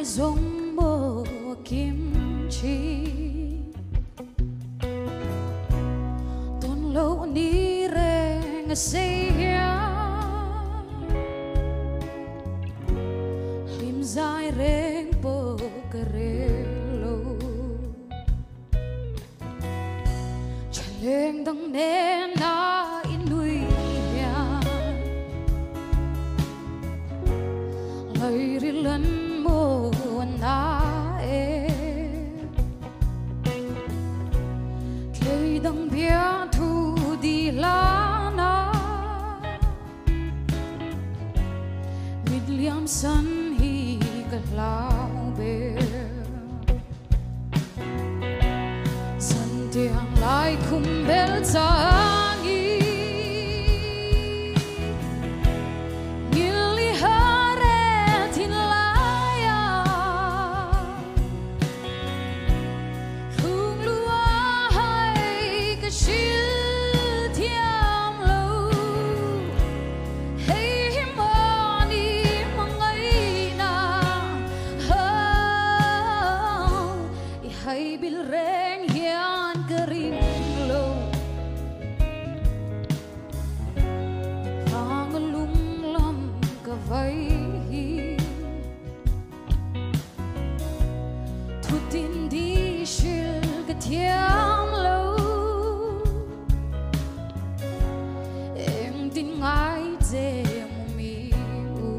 ai giống mơ kim chi tôn lâu ni re nga say lim dài reng po karelo chaleng dang ne na inui lời rilan mo na cây đằng bia thu đi la na William san hi cái lao bè san tiếng lại khum bel sang y hay bil reng hian kering lo vang lung lam ka vai hi thu tin đi shil ka thiam lo em tin ngai je mi u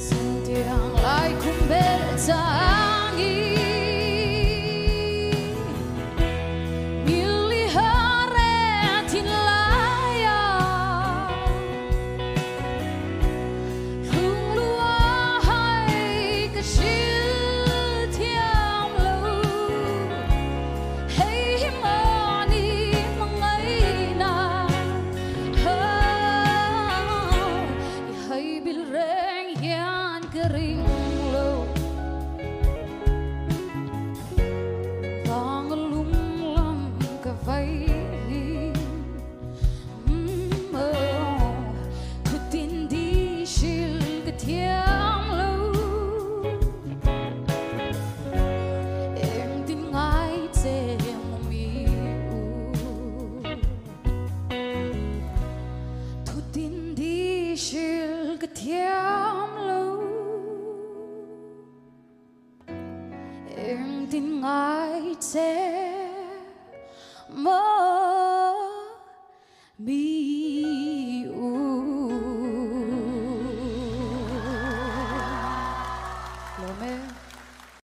sun tiang lai khum bel sang y mili hare tin laya khung lua hai ka shil thiam lo hey mani mangai na hay bil reng hian kering em tin ngài sẽ mơ